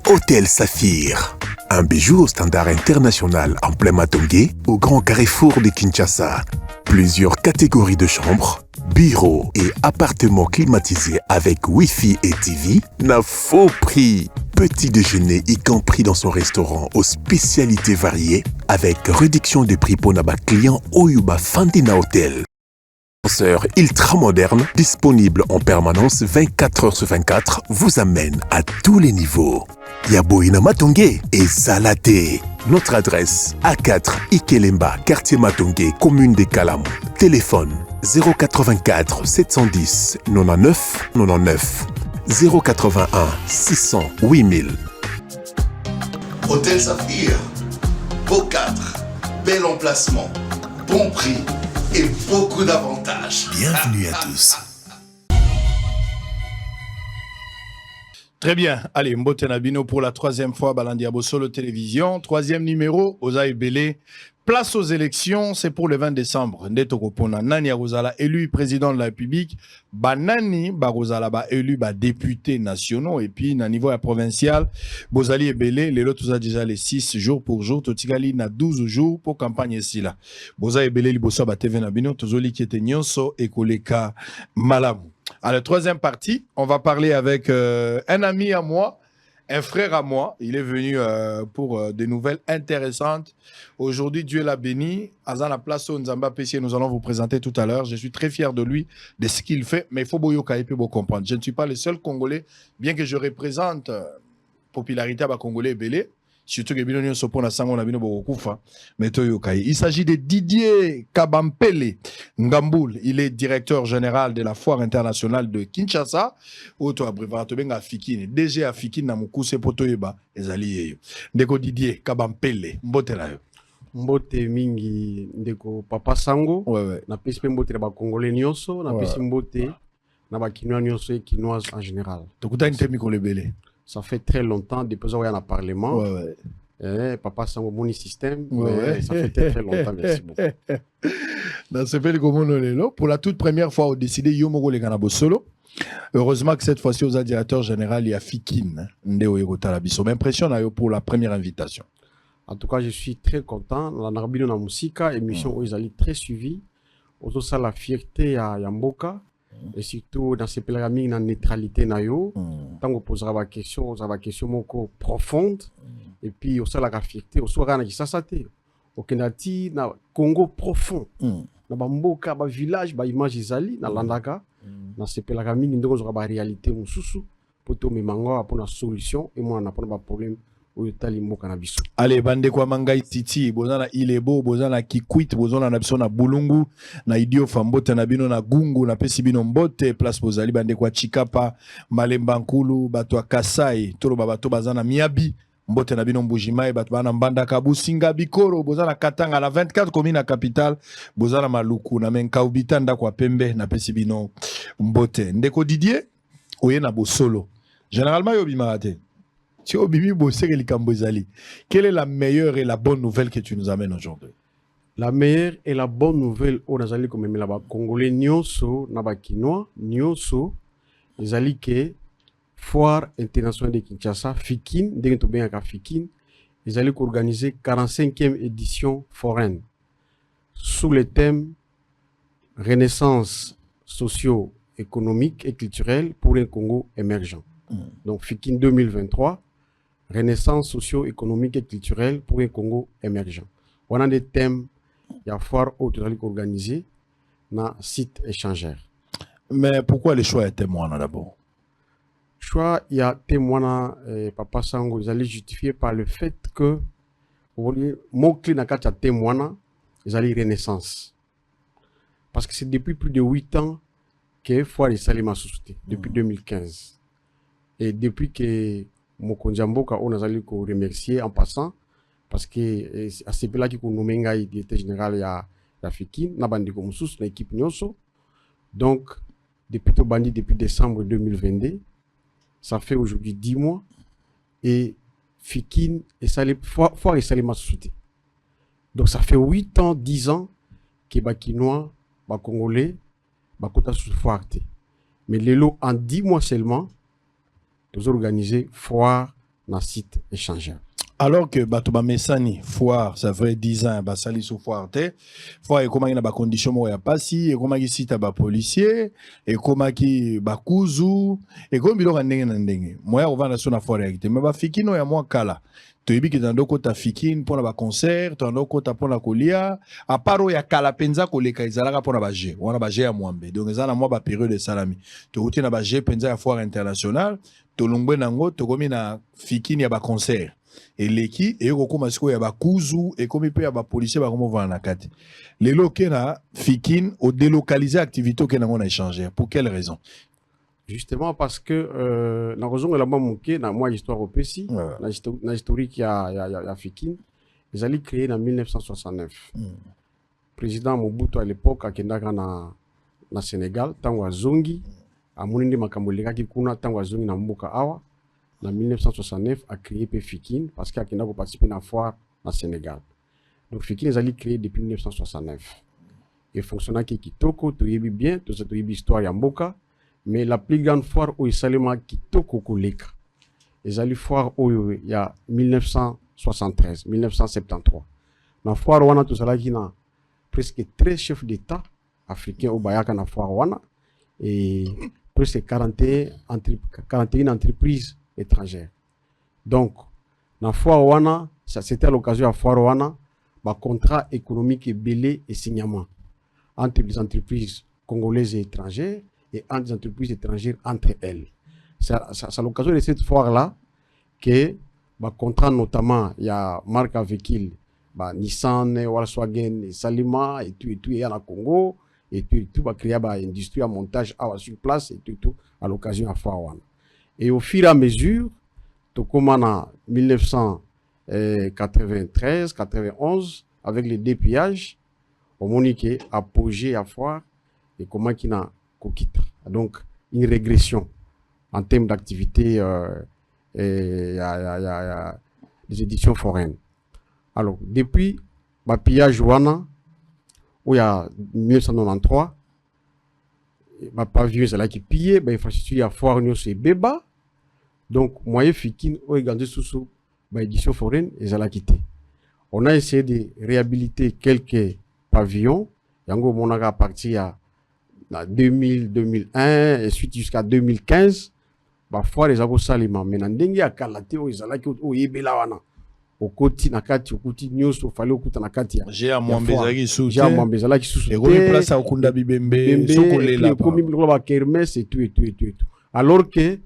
Hôtel Saphir. Un bijou au standard international en plein Matongé, au grand carrefour de Kinshasa. Plusieurs catégories de chambres, bureaux et appartements climatisés avec Wi-Fi et TV n'a faux prix. Petit déjeuner y compris dans son restaurant aux spécialités variées avec réduction des prix pour Naba client Oyuba Fandina Hotel. Ascenseur ultra moderne, disponible en permanence 24 h sur 24, vous amène à tous les niveaux. Yaboina Matongé et Salaté. Notre adresse A4 Ikelemba, quartier Matongé, commune des Kalamou. Téléphone 084 710 99 99 081 600 8000. Hôtel Saphir, beau cadre, bel emplacement, bon prix et beaucoup d'avantages. Bienvenue à tous. Très bien. Allez, Mbote Nabino pour la troisième fois, Balandiabo Solo Télévision. Troisième numéro, Ozaï Belé. Place aux élections, c'est pour le 20 décembre. Ndeto Kopona, Nani Arozala, élu président de la République. Banani Barozala, élu député nationaux. Et puis, na niveau provincial, Bozali et Belé, les lots, déjà les 6 jours pour jour. Totigali, na 12 jours pour campagne ici là. Boza et Belé, Liboso, TV Nabino, Tozoli qui était Nyonso et Koleka Malamu. À la troisième partie, on va parler avec un ami à moi, un frère à moi. Il est venu pour des nouvelles intéressantes. Aujourd'hui, Dieu l'a béni. Azan la place au Nzamba Pessier, nous allons vous présenter tout à l'heure. Je suis très fier de lui, de ce qu'il fait. Mais il faut comprendre. Je ne suis pas le seul Congolais, bien que je représente popularité à Congolais belé. Surtout que il s'agit de Didier Kabampele Ngamboul. Il est directeur général de la foire internationale de Kinshasa. Auto abréviateur benga Fikine. DG à Fikine na mukuse potoyeba ezali yeyo. Ndeko Didier Kabampele. Mbote la yo. Mbote mingi ndeko Papa Sango. Ouais. Na pesi mbote na ba Congolais nyonso, na pesi mbote na ba Kinois nyonso et Kinoises en général. Tokuta ntemi ko lebele. Ça fait très longtemps, depuis qu'on est dans le Parlement. Papa Sango Moni Système. Ça fait très longtemps, merci beaucoup. Dans ce pays, pour la toute première fois, on a décidé Yomoro le Ganabo Solo. Heureusement que cette fois-ci, aux directeur général, il y a Fikine. M'impressionne pour la première invitation. En tout cas, je suis très content. La Narbino na Musika, émission où ils allaient très suivi. Autour ça, la fierté à Yamboka. Et surtout dans ces pèlerinages, la neutralité nayo. Tant qu'on posera la question, on aura question moko profonde. Et puis on la fierté, on sera na kisasate. Au Kenati, na Congo profond. Na bamboka, ba village, ba image izali na landaka. Dans ces pèlerinages, on aura la réalité mususu pour tout memango pour la solution et moi on a pas de problème. Allez, bande kwa mangai titi, bozana ilebo, bozana kikwit, bozana na biso na bulungu, na idio fambote na bino na gungu, na pesi bino mbote, place bozali bande kwa chikapa, malemba nkulu, bato Kasai, tolo babato bazana miabi, mbote na bino mbujimai, bato bana mbanda kabusinga bikoro, bozana katanga na 24 commune na capitale, bozana maluku, na menka ubitanda kwa pembe, na pesi bino mbote. Ndeko Didier, oye na bosolo. Généralement, yobi marate. Quelle est la meilleure et la bonne nouvelle que tu nous amènes aujourd'hui? La meilleure et la bonne nouvelle, on a dit comme les Congolais nyonso, naba Kinois nyonso, les alliés que foire internationale de Kinshasa, Fikine, dès que tu bien à Fikine, les alliés organiser 45e édition foraine sous le thème Renaissance socio-économique et culturelle pour un Congo émergent. Donc Fikine 2023. Renaissance socio-économique et culturelle pour un Congo émergent. On a des thèmes, il y a foire organisée dans site échangeur. Mais pourquoi le choix est témoin d'abord? Le choix, il y a témoin, Papa Sango, ils allaient justifier par le fait que, mot-clé dans le témoin, ils allaient Renaissance. Parce que c'est depuis plus de 8 ans que foire est salée ma société, depuis 2015. Et depuis que Mokonjamboka, on a remercier en passant parce que à ce là qui nommé ngai directeur général ya Fikine na bandi ko mususu na équipe nyonso. Donc depuis to bandi depuis décembre 2022, ça fait aujourd'hui 10 mois et Fikine et salé foire et salé ma société. Donc ça fait 8 ans, 10 ans que ba Kinois, ba Congolais, ba kota sous foire. Mais les lots en 10 mois seulement nous organisé foire na site échangeur. Alors que Batoba Messani, foire, ça fait 10 ans, Basali sous foire, foire, et comment il y a des conditions, il y a pas si, et comment il cite à policier, et comment il bakuzu, et comment il y a des moi, on va dans la foire, mais bah, fikino, il y a moins kala. Tu as dit que dans d'autres côtés, fikin pour la concert, dans d'autres côtés, pour la colia, à part où il y a kala penza, qu'on les kaizala pour la bagé, on a bagé à Mwambe. Donc, ça, a moi, bah, période de salami. Tu as dit na bagé penza à foire internationale, tu as l'ongbe nango, tu as commis na fikin, il y a concert. Et l'équipe et au commence quoi y a ba kuzu et comme il peut y a ba policier ba comment va na kati les locaux na fikin au délocaliser activité que on a échangé pour quelle raison? Justement parce que la raison de la manqué dans moi histoire au PC la historique ya fikin ils allaient créer en 1969 président Mobutu à l'époque akendaka na Sénégal tango azongi amonindi makambo lekaki kuna tango azongi na mboka awa. En 1969, a créé Fikin parce qu'il a participé à la foire au Sénégal. Donc Fikin les a créé depuis 1969. Et fonctionnait qui Kitoko, tu y bien, tout ça tu y histoire en Boka, mais la plus grande foire où il s'allait Kitoko Koleka. Ils allaient foire où il y a 1973, 1973. Dans la foire wana tout ça qui a presque 13 chefs d'État africains au Bayaka na foire wana et presque 41 entreprises étrangères. Donc, dans la foire wana, c'était à l'occasion de la foire wana, contrat économique et belé et signement entre les entreprises congolaises et étrangères et entre les entreprises étrangères entre elles. C'est à l'occasion de cette foire-là que contrat notamment, il y a marque véhicule, Nissan, Volkswagen, Salima et tout, il y a la Congo, et tout, va créer une industrie à montage sur place et tout, à l'occasion de la foire wana. Et au fur et à mesure, tout comme en 1993-91, avec les dépillages, on a apogé à foire et comment qu'il a quitté. Donc, une régression en termes d'activité des éditions foraines. Alors, depuis le pillage wana, où il y a 1993, ma pavillon c'est là qui pillait infrastructure à foire nous c'est béba donc moyen fikin au gardé sous édition foraine et ça l'a quitté. On a essayé de réhabiliter quelques pavillons yango monaka à partir à 2000 2001 et suite jusqu'à 2015 foire les abo salima mais ndenge ya kalate o ezala ki o yebela wana okoti na kati okuti nyoso fale okuta na kati ya j'ai à Mwambezaki sous j'ai à Mwambezaki sous et remis place à Okunda Bibembe sokolela comme la kermesse et tout alors que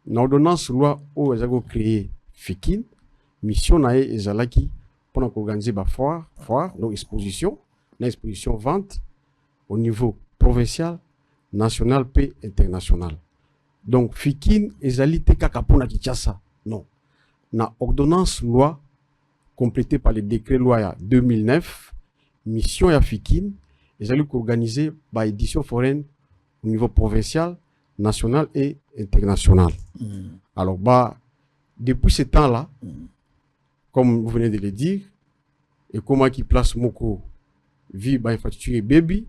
l'ordonnance loi o ezako créer fikin mission na ezalaki pour organiser foire donc exposition vente au niveau provincial national et international. Donc fikin ezali te kaka pona Kinshasa non na ordonnance loi complétée par le décret loi 2009 mission ya fikin ezali organiser édition foraine au niveau provincial national et international. Alors depuis ce temps-là comme vous venez de le dire et comment qui place moko vie infrastructure baby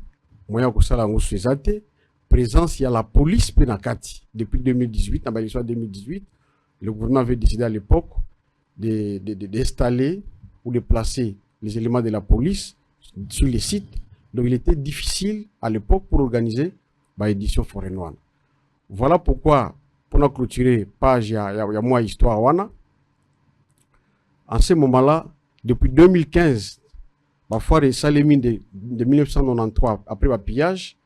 moyen ko sala ngo sezate présence il y a la police penakati depuis 2018 dans l'histoire 2018 le gouvernement avait décidé à l'époque d'installer ou de placer les éléments de la police sur les sites. Donc il était difficile à l'époque pour organiser l'édition foraine. Voilà pourquoi, pour clôturer page, il y a moi histoire wana. En ce moment-là, depuis 2015, la foire Salémine de 1993, après le pillage,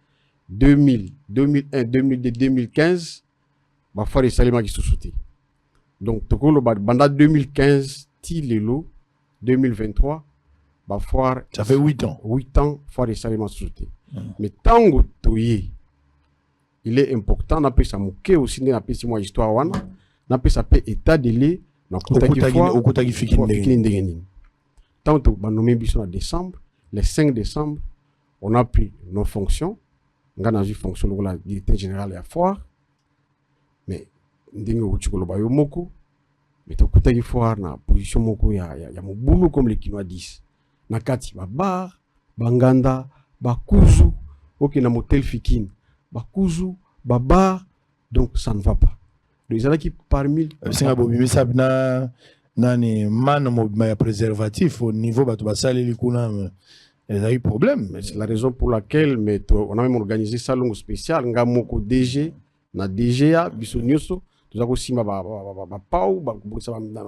2000, 2001, 2002, 2015, la foire Salémine qui se sauté. Donc, pendant 2015, Tilelo, 2023, la foire. Ça fait 8 ans. 8 ans, foire Salémine se sauté. Mais tant que toye, il est important, n'a pas sa mouké aussi, n'a pas sa histoire wana, n'a pas sa état de lait, n'a pas sa tant que nous nommé en décembre, le 5 décembre, on a pris nos fonctions. On a eu fonction de la directeur général de la foire. Mais ndenge uchukolo ba yo moko mais tokuta ki foire na position moko ya mobulu comme les Kinois disent na kati ba bar banganda bakuzu OK na motel fikin bakuzu ba bar donc ça ne va pas Donc, ils qui parmi. Singa bobi misabna nani man mobima préservatif au niveau bato basali likuna il y a eu problème. C'est la raison pour laquelle on a même organisé un salon spécial. Nga moko DG, na DGA, biso nyoso. Nous avons aussi ma pau,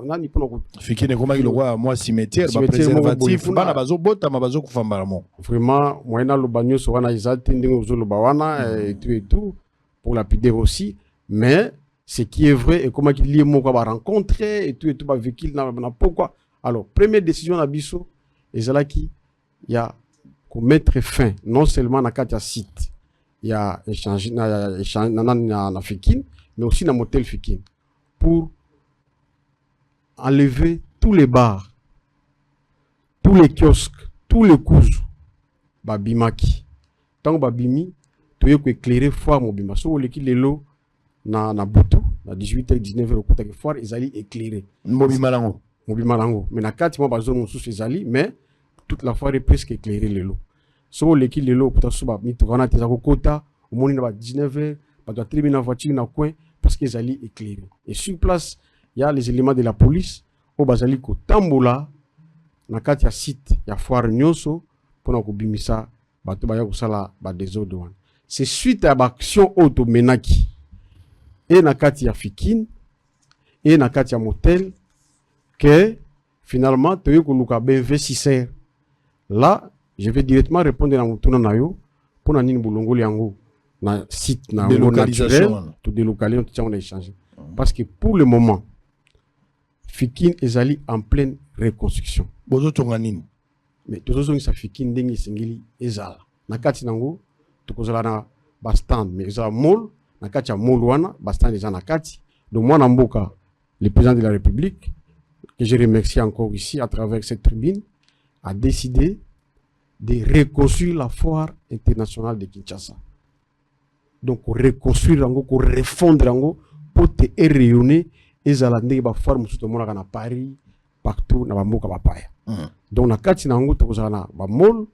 nani pono. Fikine koma ki lokwa moi cimetière ba préservatif bana bazo bota ma bazo kufambala mo. Vraiment moyena lo banyoso wana izalti ndingo zo lo bawana et tout pour lapider aussi, mais ce qui est vrai et comment qu'il lié moko ba rencontrer et tout ba véhicule na pourquoi. Alors première décision na biso ezalaki il y a qu'on mettre fin non seulement na katia site il y a échange na Fikine mais aussi na motel Fikine pour enlever tous les bars, tous les kiosques, tous les coups babimaki tant babimi tu ko éclairer foire mobima so leki lelo na butu na 18h 19h au côté foire ezali éclairer mobima lango mais na kati mo ba zone sous ezali mais toute la foire est presque éclairée lelo so leki lelo puta so ba mitu kana teza ko kota au moni na ba 19h ba doit terminer na voiture na coin parce qu'ils allaient éclairer et sur place il y a les éléments de la police au bazali ko tambola na kati ya site ya foire nyonso pona ko bimisa bato ba ya ko sala ba désordre wana. C'est suite à l'action automenaki et na kati ya Fikine et na kati ya motel que finalement tu yo ko luka investisseur. Là je vais directement répondre à mon tour na yo pona nini bulongoli yango na site na naturel tout délocalisation tout ça on a échangé parce que pour le moment Fikine ezali en pleine reconstruction bozo tonga nini mais tozo zongi sa Fikine ndenge singili ezala na kati nango tokozala na ba stand mais ezala mall na kati ya mall wana ba stand ezala na kati donc moi na mboka le président de la République que je remercie encore ici à travers cette tribune a décidé de reconstruire la foire internationale de Kinshasa. Donc reconstruire rango, refondre rango pour te rayonner et zala ndenge ba foire musuto mona na Paris partout na bamboka bapaya. Donc na kati nango tokozala na ba mall,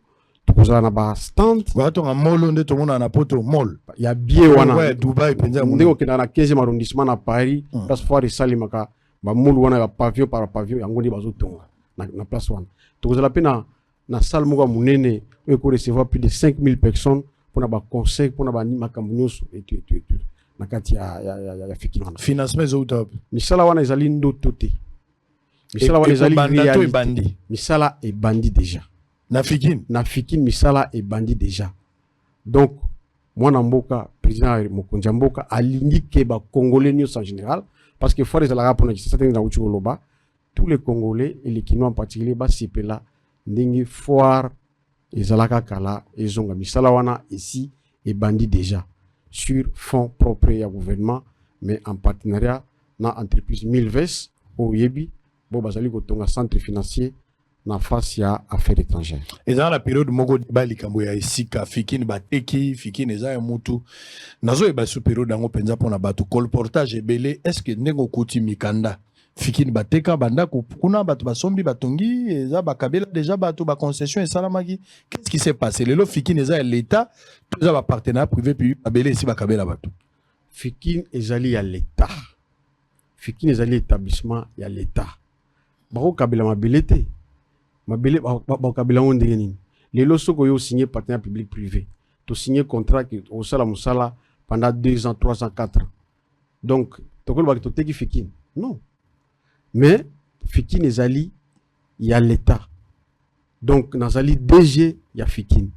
tokozala na ba stand. Ba to nga mall nde to mona na poto mall. Ya bien wana. Ouais, Dubai penza mo. Ndeko kena na 15e arrondissement na Paris, place foire salimaka ba mall wana ba pavillon par pavillon yango ndi bazo tonga na place wana. Tokozala pe na salle moko munene où ko recevoir plus de 5000 personnes. Pour na ba conseil pour na ba makambo nyonso et tout na kati ya Fikine wana financement zo top misala wana ezali ndoto te misala wana ezali réalité misala est bandi déjà na Fikine misala est bandi déjà donc moi na mboka président Mokonzi mboka alingi ke ba congolais nyonso en général parce que faut les ala pour na certains na uchi loba tous les congolais et les Kinois en particulier ba sipela ndenge foire ezalaka kala ezonga misala wana ici et bandit déjà sur fonds propres ya gouvernement mais en partenariat na entreprise Milves au yebi bo bazali ko tonga centre financier na face ya affaires étrangères et dans la période moko ba likambo ya isika Fikine bateki Fikine eza ya mutu nazo e ba sous période dango penza pona bato colportage ebele est-ce que ndengo kuti mikanda Fikine bateka banda kuna bato basombi batongi eza bakabela déjà bato ba concession et salamaki qu'est-ce qui s'est passé lelo Fikine eza l'état eza ba partenaire privé puis babele ici bakabela bato Fikine ezali ya l'état Fikine ezali établissement ya l'état bako kabela mabelete mabele ba kabela onde nini lelo soko yo signé partenaire public privé to signé contrat qui au sala musala pendant 2 ans 3 ans 4 ans donc tokolo ba to teki Fikine non. Mais Fikine ezali y a l'état donc nazali DG ya Fikine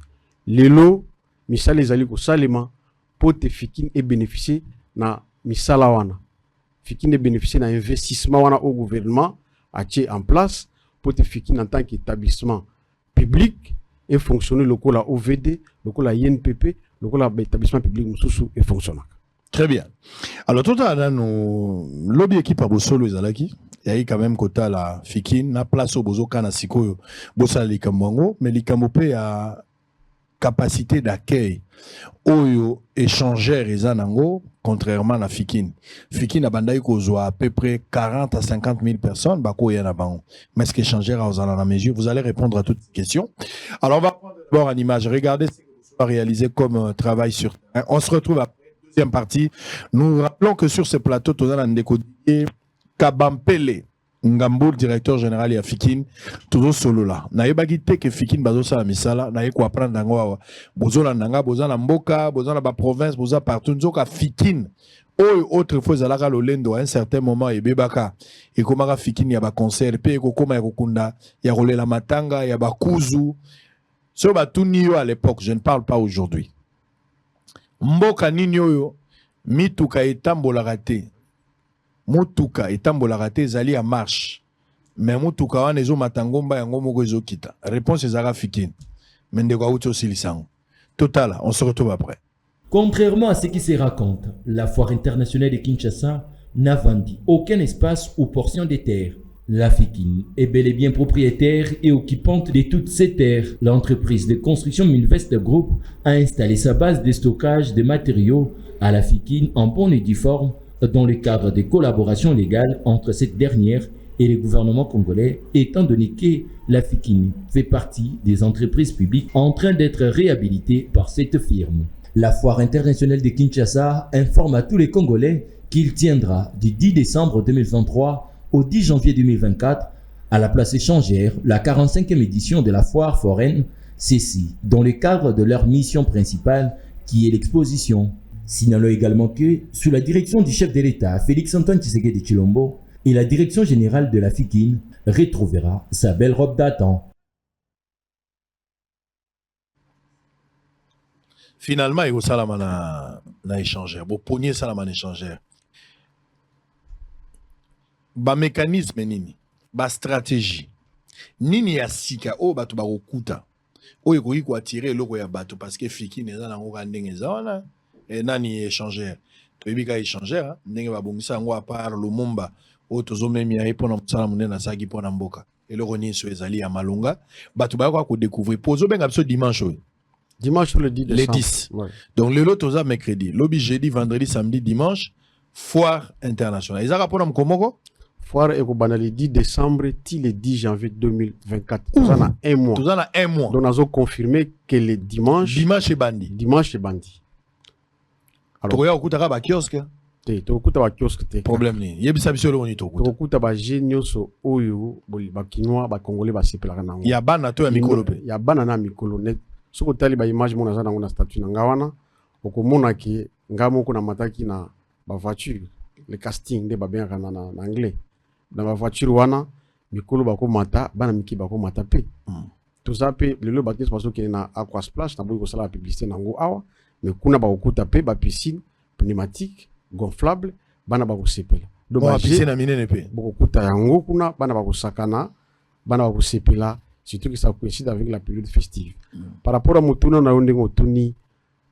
lelo misala ezali ko salema pour te Fikine et bénéficier na misala wana Fikine bénéficier na investissement wana au gouvernement a tie en place pour te Fikine en tant qu'établissement public et fonctionner local la OVD local la INPP local la établissement public mususu et fonctionner. Très bien. Alors tout à l'heure nous lobby équipe à Bosolo ezalaki il y a quand même quota la Fikine na place au bozoka na sikoyo bosa likambo mais likambo pe a capacité d'accueil oyo échangeur ezanango contrairement à Fikine a bandai kozwa à peu près 40 à 50 000 personnes bako yana bango mais est-ce que échangeur a la mesure vous allez répondre à toutes les questions alors on va prendre d'abord en image regardez ce que vous avez réalisé comme travail sur terrain on se retrouve après deuxième partie. Nous rappelons que sur ce plateau, tout à l'heure, Kabampele Ngambour, directeur général ya Fikin, toujours solo là. Na yebaki te que Fikin bazo sala misala, na yeko apprendre nango bozola nanga, bozala mboka, bozala ba province, bozala partout nzoka Fikin. Oyo autrefois zalaka lolendo à un certain moment et bebaka et komaka Fikin ya ba concert pe ko koma ya kokunda ya rolela matanga ya ba kuzu. So ba tunio à l'époque, je ne parle pas aujourd'hui. Mboka nini oyo mituka etambola raté. Mutuka etambola te zali à marche. Mais mutuka wana ezo matangomba yango moko ezo kita. Réponse ezara Fikin. Mendeko auto silisango. Total, on se retrouve après. Contrairement à ce qui se raconte, la foire internationale de Kinshasa n'a vendu aucun espace ou portion des terres. La Fikin est bel et bien propriétaire et occupante de toutes ces terres. L'entreprise de construction Minvest Group a installé sa base de stockage de matériaux à la Fikin en bonne et due forme dans le cadre de collaborations légales entre cette dernière et le gouvernement congolais, étant donné que la Fikin fait partie des entreprises publiques en train d'être réhabilitées par cette firme. La foire internationale de Kinshasa informe à tous les Congolais qu'il tiendra du 10 décembre 2023 au 10 janvier 2024 à la place échangère la 45e édition de la foire foraine, ceci dans le cadre de leur mission principale qui est l'exposition. Signalons également que, sous la direction du chef de l'État, Félix-Antoine Tshisekedi Tshilombo, et la direction générale de la Fikin retrouvera sa belle robe d'attente. Finalement, il y a salama na échangeur. Bon, pogné salama na échangeur. Ba mécanisme nini, ba stratégie. Nini ya sika o batu ba okuta. O ekoki ko attirer loko ya batu parce que Fikin eza na ngo ndenge eza et nani échangeur. Toyebika échangeur, ndenge ba bongisa ngo à part Lumumba, o tozomemi ya epona mtsala munena saki pona mboka. Et le roni so ezali ya malunga, batu ba ko découvrir. Pozo benga biso dimanche. Dimanche le 10 décembre. Les 10. Ouais. Donc le lot oza mercredi, lobby jeudi, vendredi, samedi, dimanche, foire internationale. Ils ont rapport à Mkomoko? Foire et Kobana le 10 décembre, le 10 janvier 2024. Tout ça a un mois. Tout ça a un mois. Donc, nous avons confirmé que le dimanche. Dimanche est bandi. Dimanche est bandi. Alors, tu as un kiosque? Tu as un kiosque. Problème ni. Il y a des choses qui sont là. Génios oyo, Bakinois, Bakongolais, Basepelaka. Il y a ban à toi à Mikolo. Il y a ban à Mikolo. Si vous avez une image, vous avez un statut. Vous avez un mataki na voiture. Le casting de babien en anglais. Dans la voiture, wana mikolo bako mata, bana miki bako mata pe. Tout ça pe le bateau parce que na aqua splash na boiko sala la publicité nango awa, mais kuna bako kuta pe ba piscine pneumatique gonflable bana bako sepela. Donc ba piscine na minene pe. Bako kuta yango kuna bana bako sakana, bana bako sepela, surtout que ça coïncide avec la période festive. Par rapport à mutuna na ondengo tuni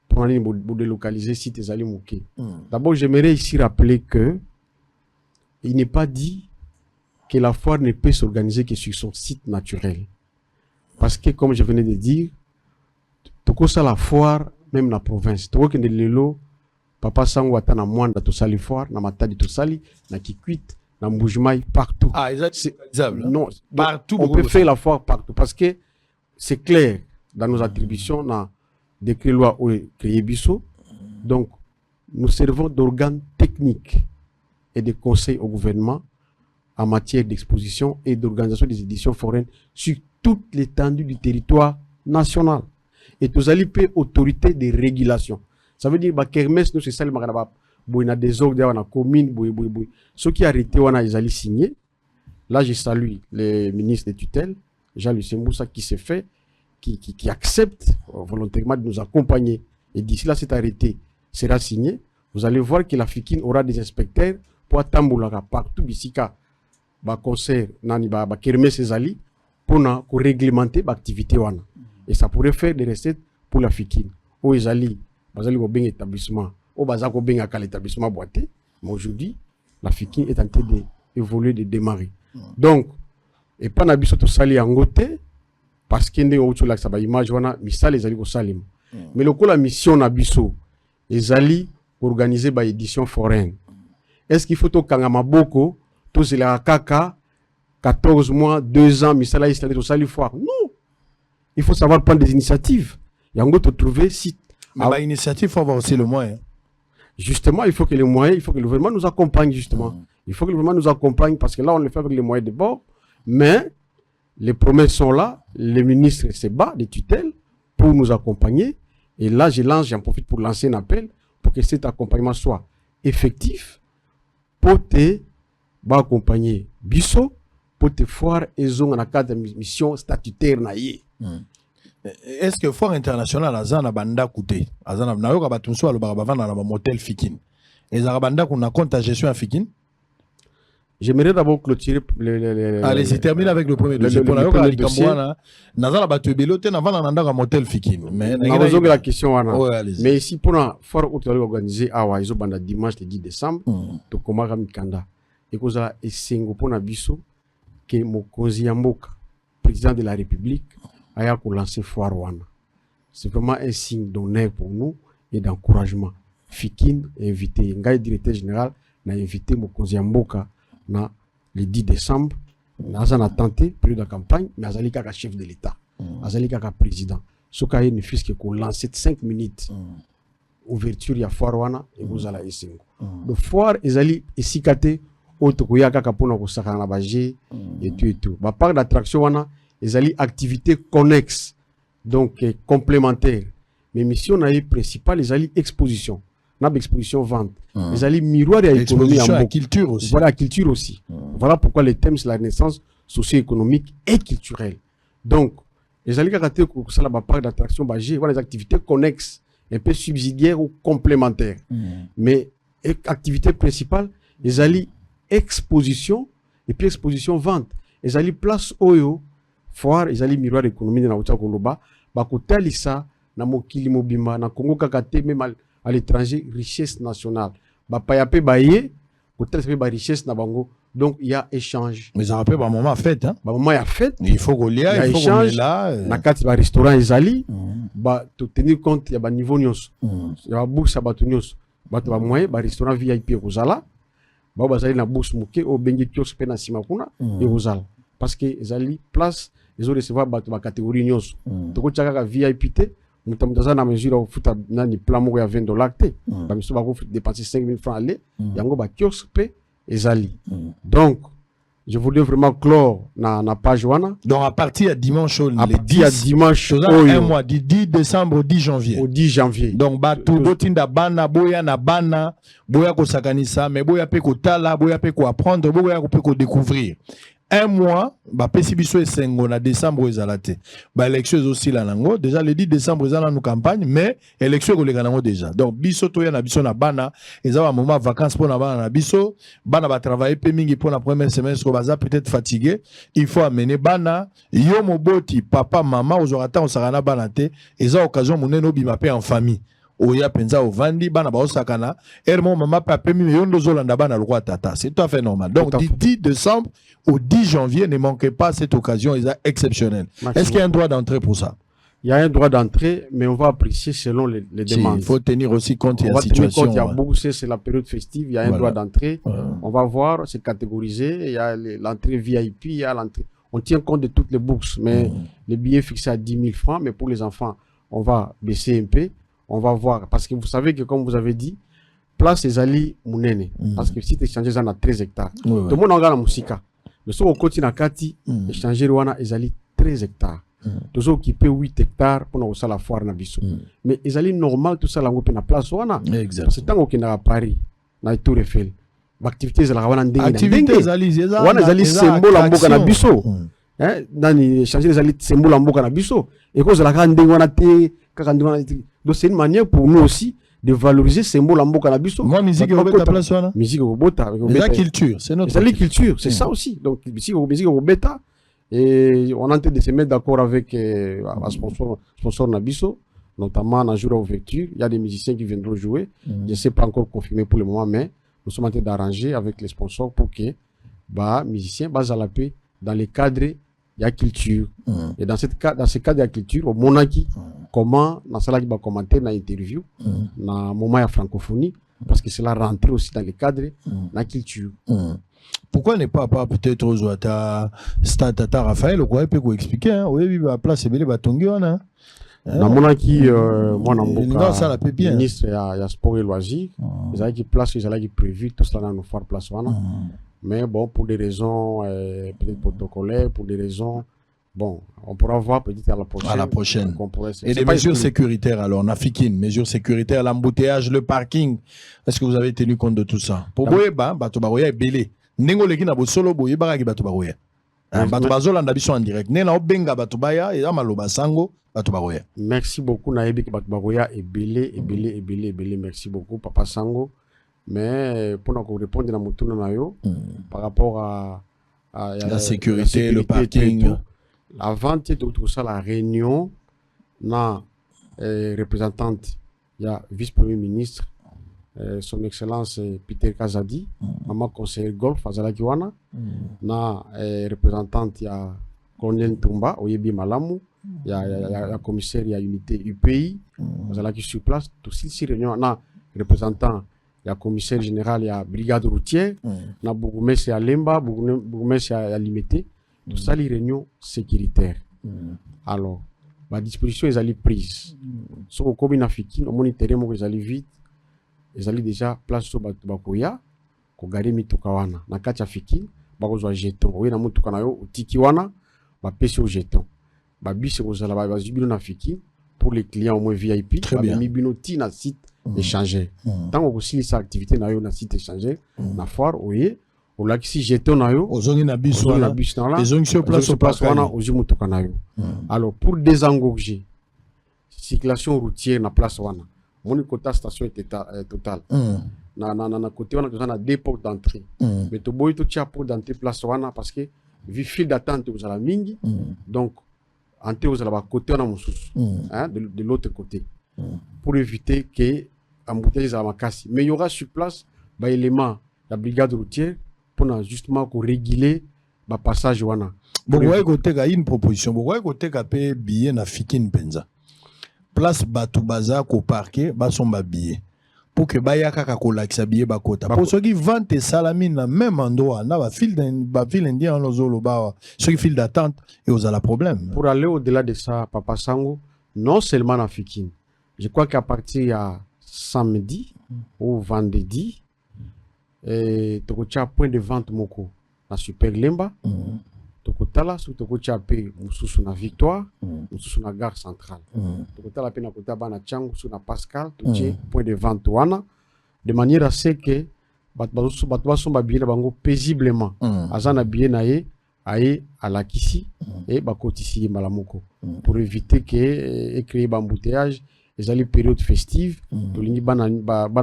pour aller délocaliser site ezali muke. D'abord, j'aimerais ici rappeler que il n'est pas dit que la foire ne peut s'organiser que sur son site naturel. Parce que, comme je venais de dire, tout ça la foire, même la province. Tout que le lot, papa sango atana mwanda to sali foire, na matadi to sali, na kikwit, na mbujimai, partout. Ah, c'est non, partout. On peut faire la foire partout. Parce que c'est clair dans nos attributions, na décret loi ou créé biso. Donc, nous servons d'organes techniques et de conseils au gouvernement en matière d'exposition et d'organisation des éditions foraines sur toute l'étendue du territoire national. Et tous les autorités de régulation. Ça veut dire que Kermès, nous, c'est ça, il y a des ordres dans la commune, ceux qui arrêtent, ils allaient signer. Là, je salue les ministres de tutelle, Jean-Lucien Moussa, qui s'est fait, qui accepte volontairement de nous accompagner. Et d'ici là, cet arrêté sera signé. Vous allez voir que la Fikin aura des inspecteurs pour attendre partout ici ba concert nani ba kermesse ezali pour réglementer l'activité wana. Et ça pourrait faire des recettes pour la Fikin. O ezali bazali ko benga établissement, o baza ko benga ka l'établissement boité, mais aujourd'hui la Fikin est en train d'évoluer, de démarrer. Donc et pas na biso to sali yango te parce que ndenge ocho la sa ba image wana misala ezali ko salima. Mais le la mission na biso ezali organiser ba édition foraine. Est-ce qu'il faut to kanga maboko tous les kaka 14 mois, 2 ans, misala installé au sali foire? Non. Il faut savoir prendre des initiatives. Il y a un autre trouver site. Mais l'initiative, il faut avoir aussi le moyen. Justement, il faut que les moyens, il faut que le gouvernement nous accompagne, justement. Il faut que le gouvernement nous accompagne parce que là, on le fait avec les moyens de bord. Mais les promesses sont là. Les ministres se battent, les tutelles, pour nous accompagner. Et là, j'en profite pour lancer un appel pour que cet accompagnement soit effectif pour te accompagner Bisso, pour te foire et zone dans le cadre de mission statutaire. Est-ce que Foire internationale azana banda coûté azana na yo ka batumso alo ba na motel Fikin et zarabanda qu'on a compte à gestion à Fikin. J'aimerais d'abord clôturer allez, c'est terminé avec le premier dossier. Pour la yo ka likamwana nazala batu belote na vana nanda ka motel Fikin. Mais la question mais ici pour la Foire organisée à Waizo banda dimanche le 10 décembre to komaka mikanda et kozala esengo pona biso que mokonzi ya mboka président de la République a lancé Foire Wana. C'est vraiment un signe d'honneur pour nous et d'encouragement. Fikin est invité, Ngai directeur général n'a invité Mokonzi Mboka na le 10 décembre. Nazan a tenté, plus de campagne, mais Azali Kaka chef de l'État, Azali Kaka président. Ce cas ne fils que qu'on lance 5 minutes. Ouverture ya Foire Wana et vous allez essayer. Le Foire Azali est sikaté, autre Koya Kaka pona Kosaka na Bagé et tout et tout. Ba part d'attraction Wana. Les activités connexes, donc complémentaires. Mais mission principale, les exposition. N'a exposition vente. Les miroir et économie en culture aussi. Voilà, culture aussi. Voilà pourquoi le thème c'est la renaissance socio-économique et culturelle. Donc, les alliés qui ont la part d'attraction, voilà les activités connexes, un peu subsidiaires ou complémentaires. Mais activité principale, les alliés exposition et puis exposition vente. Les alliés place Oyo. Foire ezali miroir économique na uta koloba ba kotalisa na mokili mobimba na Congo kakate même à l'étranger richesse nationale ba payape baye kotalisa ba richesse na bango donc il y a échange mais ça rappelle ba moment fête hein ba moment ya fête il faut qu'on lia il faut qu'on est là na kati ba restaurant ezali ba to tenir compte ya ba niveau nyos ya ba bourse ba nyos ba to ba moyen ba restaurant VIP kozala ba bazali na bourse muke o bengi kiosque pe na sima kuna et kozala parce que ezali place ils ont recevoir la catégorie nyos. Donc, tu as VIP, nous avons dans mesure où tu as un plan de $20. Tu vas dépenser 5 000 francs à aller. Il y a un kiosque et Zali. Donc, je voulais vraiment clore na page wana. Donc, à partir de dimanche, un mois, du 10 décembre au 10 janvier. Au 10 janvier. Donc, tout botinda bana, boya na bana, boya ko sakanisa, mais boya pe ko tala, boya pe ko apprendre, boya pe ko découvrir. Un mois, Pesibiso et Sengo, na décembre, ils allaient. Élection aussi la lango. Déjà, le 10 décembre, ils allaient nous campagne, mais élection, ils allaient déjà. Donc, biso, toya na biso na bana, ils avaient un moment vacances pour na bana na biso, bana va travailler, pemingi pour la première semestre, baza peut-être fatigué. Il faut amener bana, yomo boti, papa, maman, aux orateurs, on s'arrana bana te, ils ont occasion, mon eno bimape en famille. Oya penza au vandi bana ba osakana ermo mama pape mi yondo zolanda bana le roi tata c'est tout à fait normal donc du 10 décembre au 10 janvier ne manquez pas cette occasion exceptionnelle. Est-ce qu'il y a un droit d'entrée pour ça? Il y a un droit d'entrée mais on va apprécier selon les demandes. Il faut tenir aussi compte de la situation. Il y a bourse, c'est la période festive, il y a un droit d'entrée. On va voir, c'est catégorisé, il y a l'entrée VIP, il y a l'entrée. On tient compte de toutes les bourses mais les billets fixés à 10 000 francs mais pour les enfants, on va baisser un peu. On va voir, parce que vous savez que comme vous avez dit, place les alliés mounene. Parce que si tu échanges, on a 13 hectares. Tout le monde a la musique. Mais si on continue à Kati, échanger, on a les alliés 13 hectares. Tout ça qui peut 8 hectares pour nous la foire na biso. Mais les alliés normal, tout ça, là, on peut na place, on a. C'est tant qu'on est à Paris, na Tour Eiffel. L'activité, c'est la activité, les alliés, on a les alliés symbole en boka na biso. Dans échanger les alliés symbole en boka na biso. Et cause la grande on a té, donc c'est une manière pour nous aussi de valoriser ces mots en cannabis. Moi, musique au bêta place là. Musique au bêta. La culture, c'est notre. C'est la culture, c'est ça aussi. Donc musique au bêta. Et on est en train de se mettre d'accord avec un sponsor Nabiso, notamment dans jour d'ouverture. Il y a des musiciens qui viendront jouer. Je ne sais pas encore confirmé pour le moment, mais nous sommes en train d'arranger avec les sponsors pour que les musiciens basent à la paix dans les cadres. Il y a culture. Et dans ce cadre de la culture, au Monaki, comment, dans ce qui va commenter dans l'interview, dans le moment de la francophonie, parce que c'est la rentrée aussi dans les cadres de la culture. Pourquoi ne pas peut-être aux Ouata, Tata Raphaël, ou quoi, peut expliquer, oui, la place est belle, batongi, hein? namona ki mwana Non, ça la peut bien. ministre ya sport et loisirs ils qui place ils allaient prévu tout cela dans nos faire place wana mais bon pour des raisons peut-être protocolaires pour des raisons bon on pourra voir peut-être à la prochaine. Et les mesures sécuritaires alors Nafikin, mesures sécuritaires, l'embouteillage, le parking, est-ce que vous avez tenu compte de tout ça? Pour boyeba bato baroya belé nengo leki na bosolo boyeba ki bato baroya bato bazolanda biso en direct nena obenga bato baya et maloba sango bato baroya. Merci beaucoup nayebi ki bato baroya ebele merci beaucoup papa sango mais pour nous répondre à mutuna na yo par rapport à la sécurité, le parking, avant de tout ça la réunion na représentante il y a vice-premier ministre son excellence Peter Kazadi maman conseiller golf azalaki wana na représentante ya colonel Tumba oyebi malamu ya commissaire ya unité UPI azalaki sur place tout si réunion na représentant ya commissaire général ya brigade routière na bourgmestre ya Lemba bourgmestre ya Limité tout ça les réunions sécuritaires alors la disposition ils allaient prise so ko na fiki au monitorer mo ils allaient vite ils allaient déjà place so bakoya ko gari mituka wana na kati ya fiki bakozwa jeton oyi na mutuka na yo utiki wana ba pesi au jeton ba bisi kozala ba zibino na fiki pour les clients au moins VIP ba mibino ti na site échanger tant que si sa activité na yo na site échanger na foire oye o la si jeton na yo ozongi na biso na les ongi sur place wana ozi mutuka na yo alors pour désengorger circulation routière na place wana moni kota station était total na côté wana tozana deux portes d'entrée mais to boy to tia porte d'entrée place wana parce que vu fil d'attente vous la mingi donc entrée vous la côté wana mususu hein de l'autre côté pour éviter que embouteillage à makasi mais il y aura sur place ba élément la brigade routière pour justement ko réguler ba passage wana bokoye koteka une proposition bokoye koteka pe billet na fikin penza place batu baza ko parquer basomba billet pour que baya kaka ko lakisa billet bakota pour ceux qui vente salami na même endroit na ba fil indien no zolo ba ceux qui fil d'attente et aux la problème pour aller au-delà de ça papa sango non seulement na fikin je crois qu'à partir à samedi ou vendredi et tokocha point de vente moko na Super Lemba tokotala so tokocha pe mususu na Victoire mususu na gare centrale tokotala pe na kota bana changu so na Pascal toche point de vente wana de manière à ce que bato basomba bien bango paisiblement azana bien na ye aye à la kisi et bakotisi malamoko pour éviter que créer embouteillage les allées période festive tolingi bana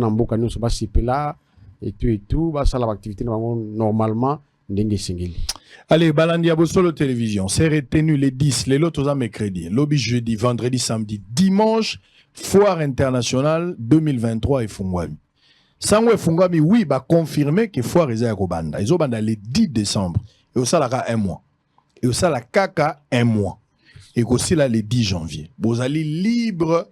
mboka nyonso basepela et tout ça l'activité normalement ndenge singeli. Allez, Balandi Abosolo télévision, c'est retenu les 10, les lots aux mercredi, lobby jeudi, vendredi, samedi, dimanche, foire internationale 2023 et Fungwami. Sangwe Fungwami, oui, bah confirmer que foire est à Kobanda. Ils ont banda le 10 décembre. Et au salaka un mois. Et au salaka un mois. Et aussi là le 10 janvier. Vous allez libre,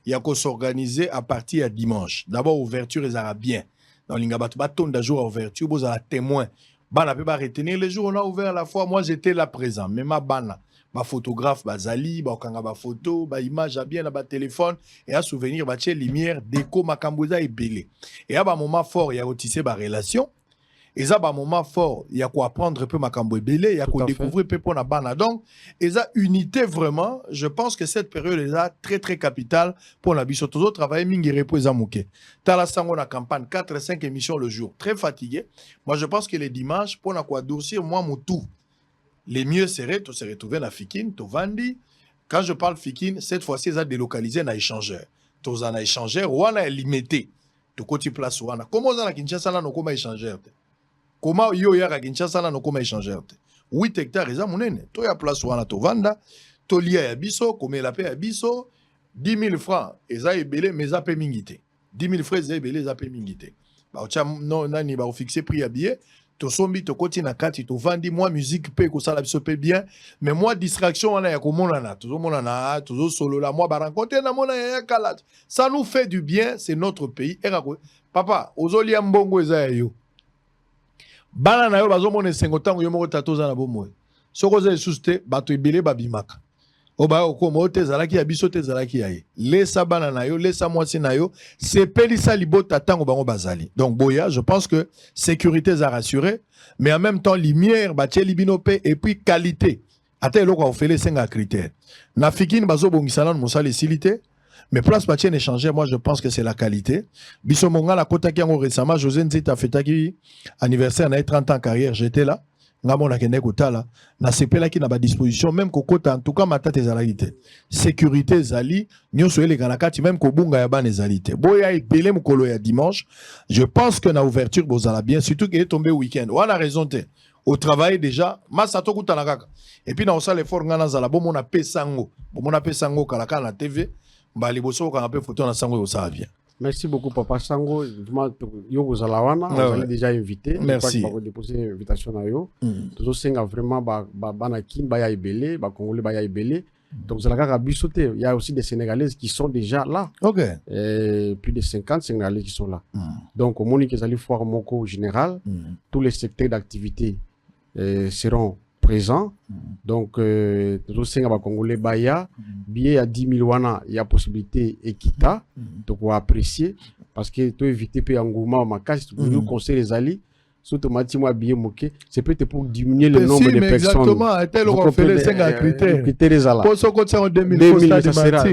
il y a qu'à s'organiser à partir de dimanche. D'abord, ouverture les Arabiens. Dans l'Ingabatu, bâton d'un jour à ouverture, vous allez témoin. Bana peut pas retenir les jours on a ouvert la fois. Moi j'étais là présent. Mais ma bana, ma photographe, ma zali, ma okanga ma photo, ma image à bien, ma téléphone et à souvenir, ma lumière, déco, ma cambouza et belé. Et à un moment fort, il y a retisser ma relation. Et ça, un moment fort, il y a quoi apprendre un peu ma cambouza belé, il y a quoi découvrir un peu pour la bana. Donc, et ça unité vraiment. Je pense que cette période est là très très capitale pour la biso. Tous autres travailler mingi repose à mouké. Tala sango na campagne 4-5 émissions le jour. Très fatigué. Moi, je pense que les dimanches, pour na quoi durcir, moi, mon tout. Les mieux serait de se retrouver na Fikin, to Vandi. Quand je parle Fikin, cette fois-ci, ils ont délocalisé na échangeur. Tous en échangeur, ou on a limité. De côté place ou on a. Comment on a Kinshasa là, nous comme échangeur. Comment yo ya Kinshasa là, nous comme échangeur. 8 hectares, ils ont monné. To ya place ou on a to Vanda. To lia ya biso, comme la paix ya biso. 10 000 francs, ils ont ébélé, mais ils ont payé mingité. 10 000 francs, ils ont ébélé, ils ont payé mingité. Bah, non, nani, bah, fixé prix à billet. To sombi, to koti na kati, to vandi, moi, musique, paye, ko ça, la biso paye bien. Mais moi, distraction, on a, yako monana, toujours monana, toujours solo, là, moi, bah, rencontrer, na mona, ya kalat. Ça nous fait du bien, c'est notre pays. Papa, ozoli ambongo, eza yo. Bana na yo, bazo mone sengotango, yo moko tatoza na bomoe. Soko za esuste, bato ebele babimaka. Oba okomo te zalaki ya biso te zalaki ya ye. Laissa bana na yo, laissa mwasi na yo, c'est pelisa libota tango bango bazali. Donc boya, je pense que sécurité est rassurée, mais en même temps lumière batie libinope et puis qualité. Ata eloko ofele senga critère. Na fikini bazo bongisana mosali silité. Mais place batie échanger, moi je pense que c'est la qualité. Biso monga la kota ki yango récemment José Nzita fetaki anniversaire na 30 ans carrière, j'étais là. Ngamo na kende kotala na sepela ki na ba disposition même kokota en tout cas matata ezalite. Sécurité zali nyonso ele kanakati même ko bunga ya ban ezalite. Boya ebele mukolo ya dimanche, je pense que na ouverture bozala bien surtout qu'il est tombé week-end. On a raison te. Au travail déjà, masato kutana kaka. Et puis na osala effort ngana zala bo mona pesango. Bo mona pesango kalaka na TV. Bali boso kana pe photo na sango ça vient. Merci beaucoup Papa Sango. Yo Zalawana, vous avez déjà invité. Merci. Je crois que vous déposé l'invitation à yo. Toujours senga vraiment bana kin baya ibele, ba congolais baya ibele. Donc Zalaka rabisoté. Il y a aussi des Sénégalaises qui sont déjà là. OK. Plus de 50 Sénégalais qui sont là. Donc au moment qu'ils allaient foire Moko général, tous les secteurs d'activité seront présents. Donc toujours senga ba congolais baya billet à 10 000 wana, il y a possibilité équita. Donc on va apprécier parce que tu éviter payer engouement au macasse, tu nous conseilles les alliés. Surtout automatiquement billet moqué, c'est peut-être pour diminuer le nombre de personnes. Exactement, tel on fait les 5 critères. Pour ce qu'on tient en 2000,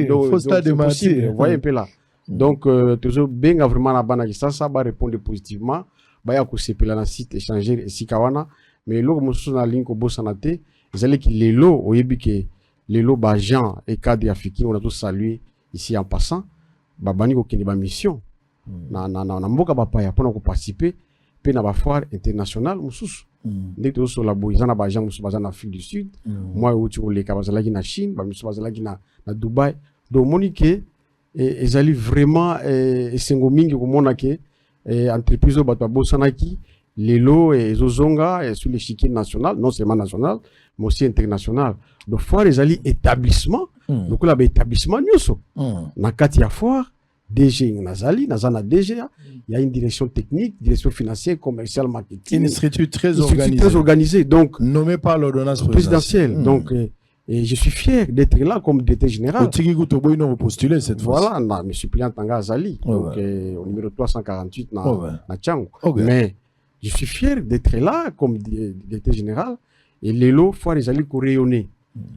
faut stade de Mathieu. Vous voyez un peu là. Donc toujours bien vraiment la banane ça va répondre positivement. Baya ko sepela na site échanger ici kawana, mais lo mo sur na ligne ko bosanate, ils allaient que les lots au yebike les lots Bajan et cadre africain on a tous salué ici en passant. Babani ko kini ba mission. Na mboka bapaya pour ko participer pe na ba foire internationale mususu. Ndé to so la boizana Bajan mususu bazana Afrique du Sud. Moi où tu les kabazala ki na Chine, ba mususu bazala ki na Dubaï. Donc monique ils allaient vraiment sengo mingi ko monake entreprise au bato bosanaki les lots et zozonga sur l'échiquier national, non seulement national mais aussi international. Donc foire les alliés établissement donc là établissement nyoso na kati ya foire DG nazali nazana DG il y a une direction technique, direction financière, commerciale, marketing, une structure très organisée donc nommée par l'ordonnance présidentielle. Donc et je suis fier d'être là comme directeur général. Au postulé cette fois. Voilà, na me suppléant Tanga Azali, donc au numéro 348 na Tchango. Mais je suis fier d'être là comme directeur général et les lots foire les alliés rayonner.